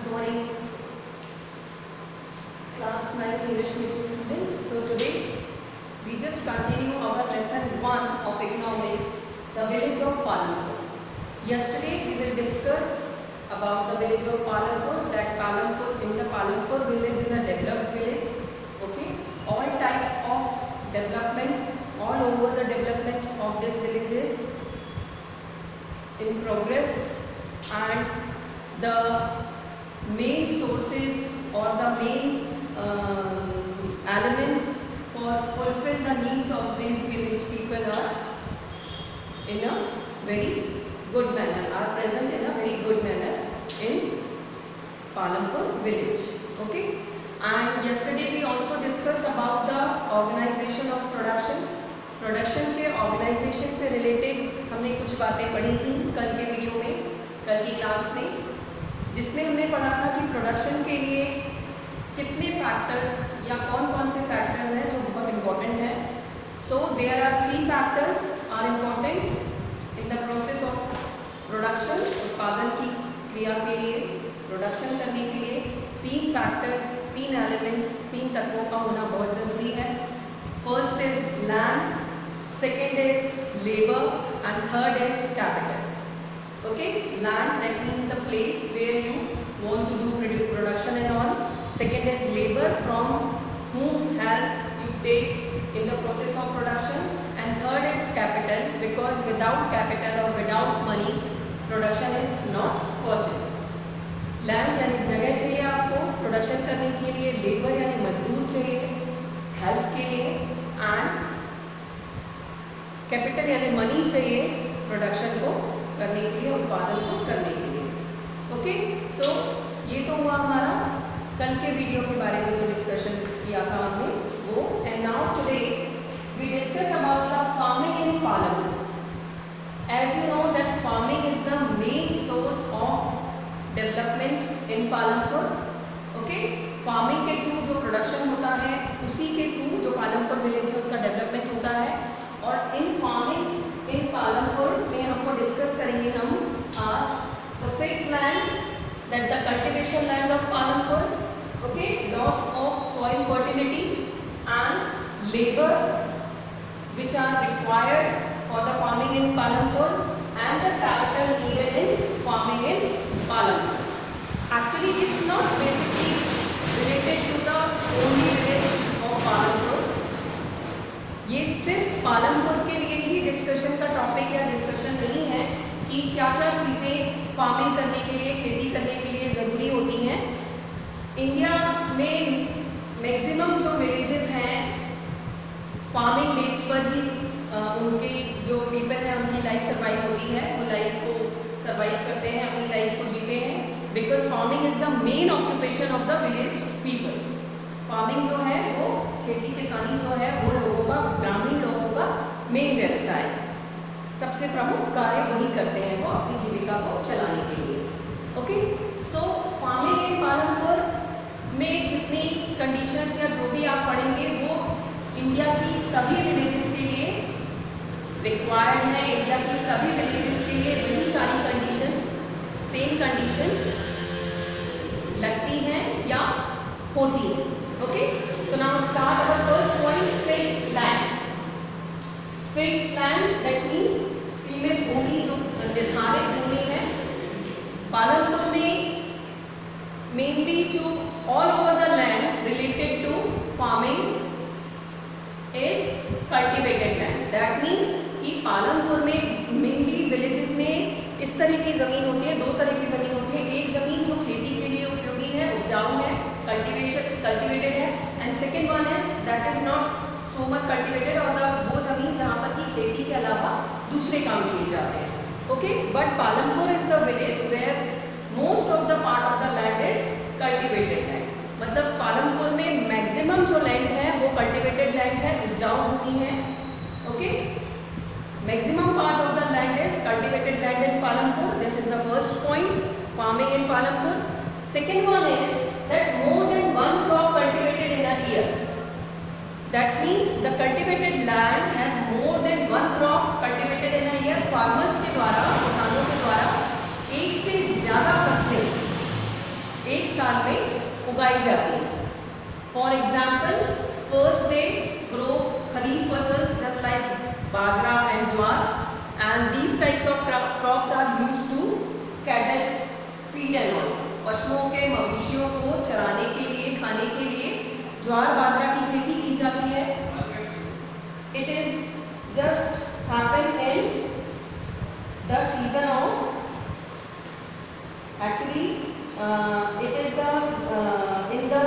Good morning, class 9 English medium students. So today we just continue our lesson 1 of economics, the village of Palampur. Yesterday we will discuss about the village of Palampur, that Palampur, in the Palampur village is a developed village. Okay, all types of development, all over the development of this village is in progress, and the main sources or the main elements for fulfill the needs of these village people are in a very good manner, are present in a very good manner in Palampur village. Okay, and yesterday we also discussed about the organization of production. Production के organisation से related हमने कुछ बातें पढ़ी थी कल के video में, कल की क्लास में, जिसमें हमने पढ़ा था कि प्रोडक्शन के लिए कितने फैक्टर्स या कौन कौन से फैक्टर्स हैं जो बहुत इम्पोर्टेंट हैं. So there are 3 factors are important in the process of production. उत्पादन की क्रिया के लिए, प्रोडक्शन करने के लिए 3 फैक्टर्स, 3 एलिमेंट्स, 3 तत्वों का होना बहुत ज़रूरी है. First is land, second is labor, and third is capital. Okay, land, that means the place where you want to do production and all. Second is labor, from whose help you take in the process of production, and third is capital, because without capital or without money production is not possible. Land यानी जगह चाहिए आपको production करने के लिए, labour यानी मजदूर चाहिए हेल्प के लिए, एंड कैपिटल यानी मनी चाहिए प्रोडक्शन को करने के लिए, उत्पादन को करने के लिए. ओके, सो ये तो हुआ हमारा कल के वीडियो के बारे में जो डिस्कशन किया था हमने वो. And now today we discuss about the farming in Palampur. As you know that farming is the main source of development in Palampur. Okay, farming के थ्रू जो प्रोडक्शन होता है उसी के थ्रू जो पालमपुर विलेज है उसका डेवलपमेंट होता है. और इन फार्मिंग इन पालमपुर में हमको डिस्कस करेंगे हम आज the fixed land, that the cultivation land of Palampur. Okay, loss of soil fertility and labour which are required for the farming in Palampur, and the capital needed in farming in Palampur. Actually it's not basically related to the only village of Palampur. ये सिर्फ पालमपुर के लिए ही discussion का topic या discussion नहीं है कि क्या क्या चीज़ें फार्मिंग करने के लिए, खेती करने के लिए ज़रूरी होती हैं. इंडिया में मैक्सिमम जो विलेजेस हैं फार्मिंग बेस पर ही उनके जो पीपल हैं उनकी लाइफ सर्वाइव होती है, वो लाइफ को सर्वाइव करते हैं, अपनी लाइफ को जीते हैं, because farming is the main occupation of the village people. Farming जो है वो खेती किसानी जो है वो लोगों का, ग्रामीण लोगों का मेन व्यवसाय है. सबसे प्रमुख कार्य वही करते हैं वो अपनी जीविका को चलाने के लिए. Okay, so farming in Palampur में जितनी कंडीशंस या जो भी आप पढ़ेंगे वो इंडिया की सभी विलेजेस के लिए रिक्वायर्ड है. इंडिया की सभी विलेजेस के लिए वही सारी कंडीशंस, सेम कंडीशंस लगती हैं या होती हैं. Okay, so now start our first point, fixed land. Fixed land, that means सीमित भूमि, जो निर्धारित भूमि है. पालमपुर में मेनली जो all over the land related to farming is cultivated land. That means कि पालमपुर में मेनली विलेजेस में इस तरह की ज़मीन होती है, 2 तरह की ज़मीन होती है. एक ज़मीन जो खेती के लिए उपयोगी है, उपजाऊ है, कल्टिवेटेड है, and second one is that is not so much cultivated, और वो ज़मीन जहाँ पर की खेती के अलावा दूसरे काम किए जाते हैं. Okay, but Palampur is the village where most of the part of the land is cultivated land. मतलब पालमपुर में मैक्सिमम जो लैंड है वो कल्टिवेटेड लैंड है, उपजाऊ भूमि है. Okay, maximum part of the land is cultivated land in Palampur. This is the first point, farming in Palampur. Second one is that more than one crop cultivated in a year. That means the cultivated land have more than one crop cultivated in a year. Farmers के द्वारा, किसानों के द्वारा एक से ज़्यादा फसलें एक साल में उगाई जाती है। For example, first they grow kharif fasal just like bajra and jowar, and these types of crops are used to cattle feed and all. पशुओं के मवेशियों को चराने के लिए, खाने के लिए ज्वार बाजरा की खेती की जाती है। It is just happen in the season of, actually it is the in the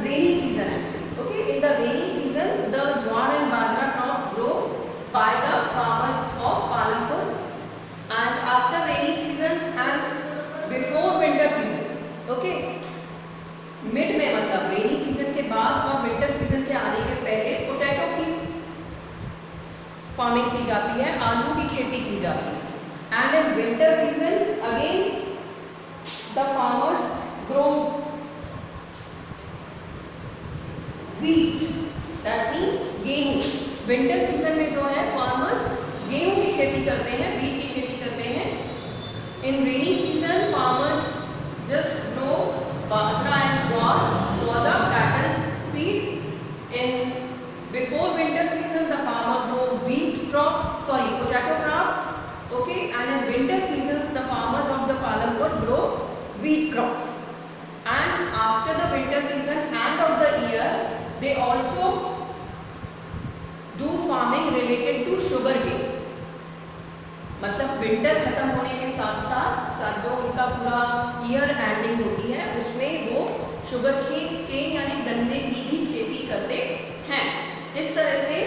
rainy season actually. Okay, in the rainy season the jowar and bajra crops grow by the farmers of Palampur, and after rainy seasons and before winter season. Okay, mid में मतलब rainy season के बाद और winter season के आने के पहले potato की फार्मिंग की जाती है, आलू की खेती की जाती है। And in winter season again the farmers grow wheat, that means गेहूं। विंटर सीजन में जो है फार्मर्स गेहूं की खेती करते हैं, wheat की खेती करते हैं। In rainy season farmers just grow bajra and jowar for the cattle feed। in before winter season the farmer grow potato crops, okay, and in winter seasons the farmers of the Palampur grow wheat crops, and after the winter season end of the year they also do farming related to sugar cane। मतलब winter खत्म होने के साथ साथ जो उनका पूरा year ending होती है उसमें वो शुगर केन यानी गन्ने की भी खेती करते हैं। इस तरह से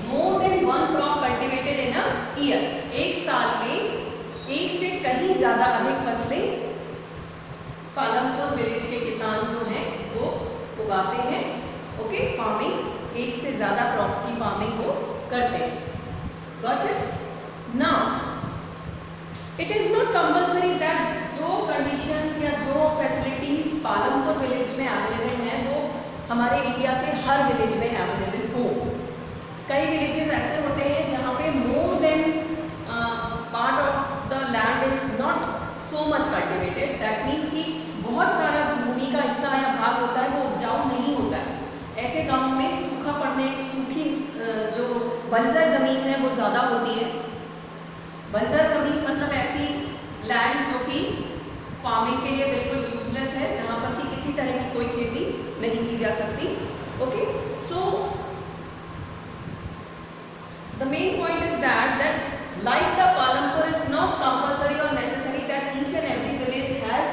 more than one crop cultivated in a year, एक साल में एक से कहीं ज़्यादा अधिक फसलें पालमपुर विलेज के किसान जो हैं वो उगाते हैं। ओके, फार्मिंग एक से ज़्यादा क्रॉप्स की फार्मिंग वो करते हैं। Got it? Now it is not compulsory that जो कंडीशंस या जो फैसिलिटीज़ पालमपुर विलेज में अवेलेबल हैं वो हमारे इंडिया के हर विलेज में अवेलेबल हो। कई विलेजेस ऐसे होते हैं जहाँ पे more than part of the land is not so much cultivated, that means कि बहुत सारा जो भूमि का हिस्सा या भाग होता है वो उपजाऊ नहीं होता है। ऐसे गाँव में सूखी जो बंजर ज़मीन है वो ज़्यादा होती है। बंजर ज़मीन मतलब ऐसी लैंड जो कि फार्मिंग के लिए बिल्कुल यूजलेस है, जहाँ पर कि किसी तरह की कोई खेती नहीं की जा सकती। Okay, so the main point is that like the Palampur is not compulsory or necessary that each and every village has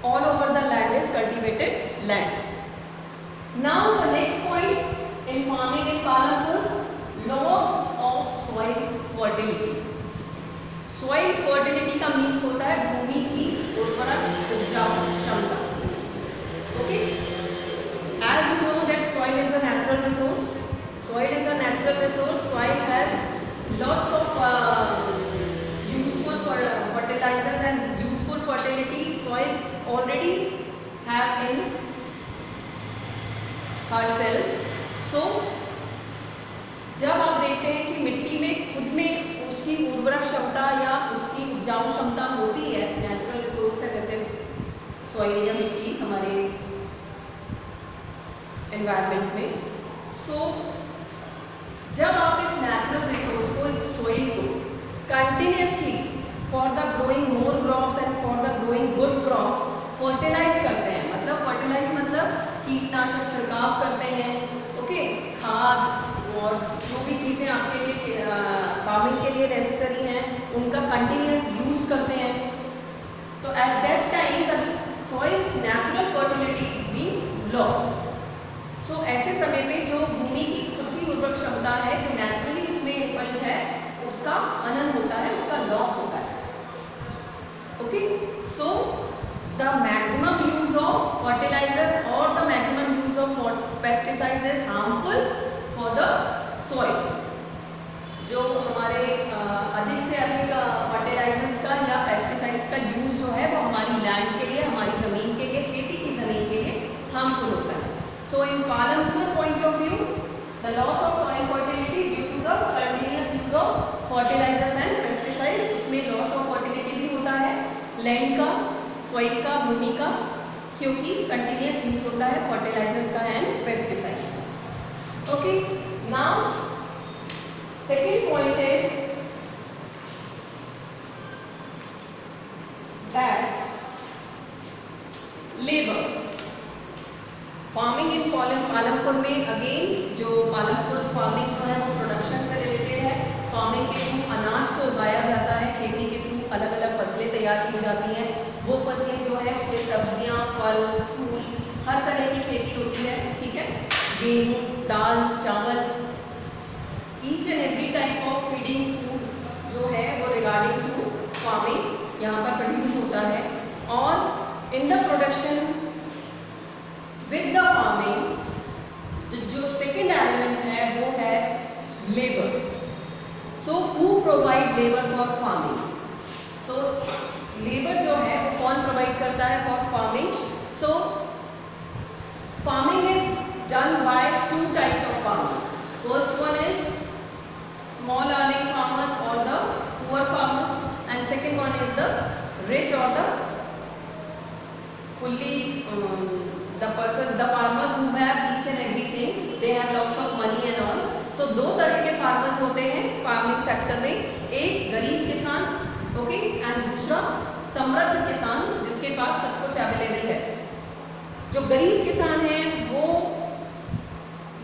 all over the land is cultivated land. Now the next point in farming in Palampur, laws of soil fertility. Soil fertility का means होता है भूमि की उर्वरक उपजाऊ क्षमता। Okay, as you know that soil is a natural resource. Soil is a natural resource. Soil has lots of useful fertilizers and useful fertility. Soil already have in herself. So जब आप देखते हैं कि मिट्टी में खुद में उसकी उर्वरक क्षमता या उसकी उपजाऊ क्षमता होती है, नेचुरल रिसोर्स है जैसे सॉइल या मिट्टी हमारे एनवायरनमेंट में। सो जब आप इस नेचुरल रिसोर्स को, इस सॉइल को continuously for the growing more crops and for the growing good crops fertilize करते हैं, मतलब फर्टिलाइज मतलब कीटनाशक छिड़काव करते हैं। ओके, खाद और जो भी चीज़ें आपके लिए फार्मिंग के लिए नेसेसरी हैं उनका कंटिन्यूस यूज़ करते हैं, तो at that time the soil's natural fertility being lost. So ऐसे समय पे जो भूमि की खुद की उर्वरक क्षमता है जो नेचुरली उसमें उपलब्ध है उसका हनन होता है, उसका लॉस होता है। Okay, so the maximum use of fertilisers और the maximum use of pesticides is harmful for the soil. जो हमारे अधिक से अधिक फर्टिलाइजर्स का या पेस्टिसाइड्स का यूज जो है वो हमारी लैंड के लिए, हमारी ज़मीन के लिए, खेती की ज़मीन के लिए हार्मफुल होता है। So in Palampur point of view, the loss of soil fertility due to the continuous use of fertilizers and pesticides, इसमें loss of fertility भी होता है लैंड का, soil का, भूमि का, क्योंकि कंटिन्यूस यूज होता है फर्टिलाइजर्स का एंड पेस्टिसाइड्स का। Okay, now second point is that labour farming in Palampur में, अगेन जो पालमपुर फार्मिंग जो है वो प्रोडक्शन से रिलेटेड है। फार्मिंग के थ्रू अनाज को उगाया जाता है, खेती के थ्रू अलग अलग फसलें तैयार की जाती हैं। वो फसलें जो है उसमें सब्जियां, फल, फूल, हर तरह की खेती होती है, ठीक है। गेहूँ, दाल, चावल, each and every type of feeding food जो है वो रिगार्डिंग टू फार्मिंग यहाँ पर प्रोड्यूस होता है। और in the production with the farming जो सेकेंड एलिमेंट है वो है labour. So who provide labour for farming? So labour जो है वो कौन प्रोवाइड करता है for farming? So farming is done by two types of farmers. First one is small earning farmers और the poor farmers, and second one is the rich और the fully the farmers who have each and everything, they have lots of money and all. So दो तरह के farmers होते हैं farming sector में, एक गरीब किसान, ओके, एंड दूसरा समृद्ध किसान जिसके पास सब कुछ अवेलेबल है। जो गरीब किसान हैं वो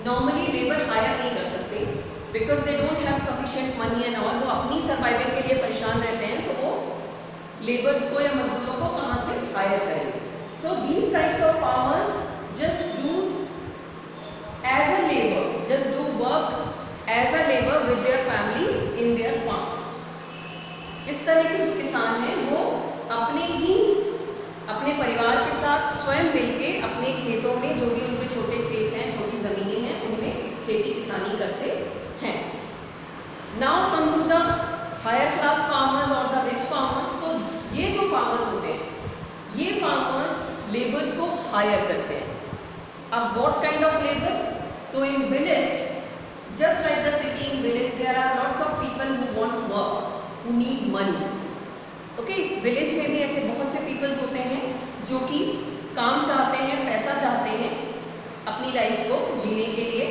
नॉर्मली लेबर हायर नहीं कर सकते because they don't have sufficient money and all. वो अपनी सर्वाइवल के लिए परेशान रहते हैं, तो वो लेबर्स को या मजदूरों को कहाँ से हायर करेंगे? So these types of farmers just do as a labor, just do work as a labor with their family in their farms. इस तरह के जो किसान हैं वो अपने परिवार के साथ स्वयं मिलके अपने खेतों में, जो भी उनके छोटे खेत हैं, छोटी ज़मीनें हैं, उनमें खेती किसानी करते हैं। Now come to the higher class farmers or the rich farmers. तो ये जो farmers होते हैं, ये farmers लेबर्स को हायर करते हैं। अब what kind of labour? So in village, just like the city, in village there are lots of people who want work, who need money. Okay, village में भी ऐसे बहुत से पीपल्स होते हैं जो कि काम चाहते हैं, पैसा चाहते हैं अपनी लाइफ को जीने के लिए,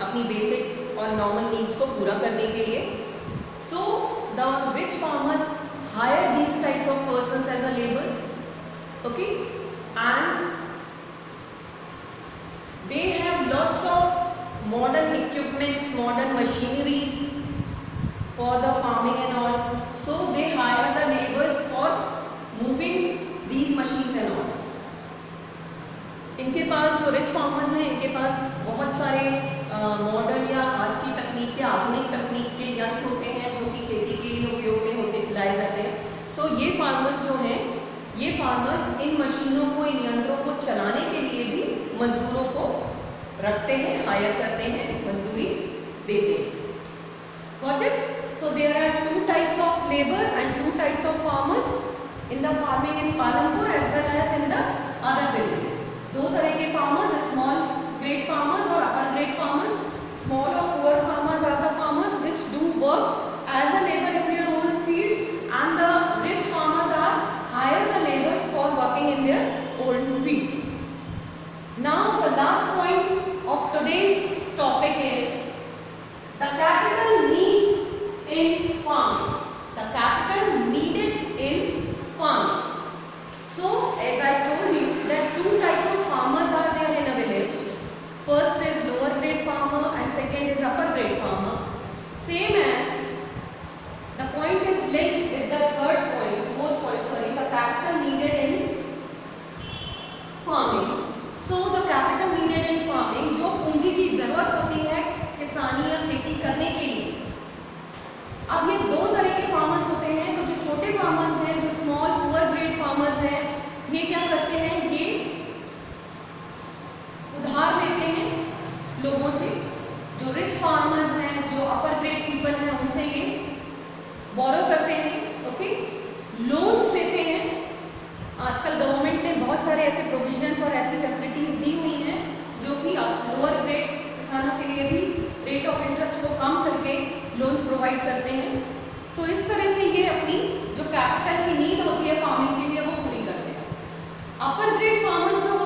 अपनी बेसिक और नॉर्मल नीड्स को पूरा करने के लिए। So the rich farmers hire these types of persons as a labours, okay, and they have lots of modern equipments, modern machineries for the farming and all. So they hire the laborers for moving these machines and all. इनके पास जो rich farmers हैं, इनके पास बहुत सारे modern या आज की तकनीक के, आधुनिक तकनीक के यंत्र होते हैं जो कि खेती के लिए उपयोग में होते लाए जाते हैं। सो ये फार्मर्स जो हैं, ये फार्मर्स इन मशीनों को, इन यंत्रों को चलाने के लिए भी मजदूरों को रखते हैं, हायर करते हैं, मजदूरी देते हैं। Got it? So there are two types of labours and two types of farmers in the farming in Palampur as well as in the other villages. दो तरह के फार्मर्स, स्मॉल ग्रेड फार्मर्स और अपर ग्रेड फार्मर्स। स्मॉल और poor farmers are the farmers which do work as a labour in their own field, and the rich farmers are hire the laborers for working in their own field. Now the last point of today's topic is the capital need in farming. The capital needed in farming. So as I told you that two types of farmers are there in a village. First is lower grade farmer and second is upper grade farmer. Same as the point is linked with the third point, fourth point, sorry, the capital needed in farming. So the capital needed in farming, जो पूंजी की जरूरत होती है किसानी या खेती करने के लिए। अब ये दो तरह के फार्मर्स होते हैं। तो जो छोटे फार्मर्स हैं, जो स्मॉल पुअर ग्रेड फार्मर्स हैं, ये क्या करते हैं? ये उधार लेते हैं लोगों से। जो रिच फार्मर्स हैं, जो अपर ग्रेड पीपल हैं, उनसे ये बोरो करते हैं, ओके, लोन्स लेते हैं। आजकल गवर्नमेंट ने बहुत सारे ऐसे प्रोविजंस और ऐसी फैसिलिटीज़ दी हुई हैं जो कि लोअर ग्रेड किसानों के लिए भी रेट ऑफ इंटरेस्ट को कम करके लोन्स प्रोवाइड करते हैं। सो इस तरह से ये अपनी जो कैपिटल की नीड होती है फार्मिंग के लिए वो पूरी करते हैं। अपर ग्रेड फार्मर्स जो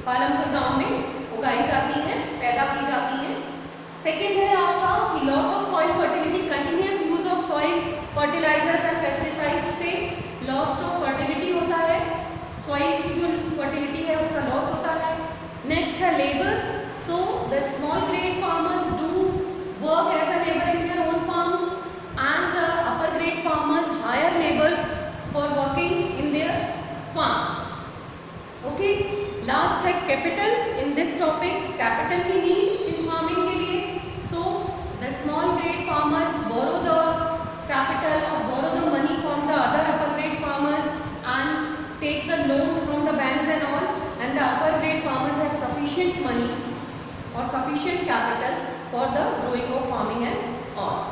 पालमपुर गांव में उगाई जाती हैं, पैदा की जाती हैं। सेकेंड है आपका loss of soil fertility, continuous use of soil fertilizers and pesticides से लॉस ऑफ फर्टिलिटी होता है, सॉइल की जो फर्टिलिटी है उसका लॉस होता है। नेक्स्ट है labour, so the small grade farmers do work as a labour in their own farms and the upper grade farmers hire laborers for working in their farms. Okay, last है capital in this topic, capital की need in farming के लिए. So the small grade farmers borrow the capital or borrow the money from the other upper grade farmers and take the loans from the banks and all, and the upper grade farmers have sufficient money or sufficient capital for the growing of farming and all.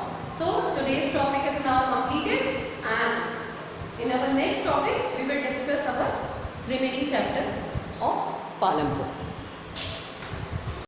So today's topic is now completed, and in our next topic we will discuss our remaining chapter of Palampur.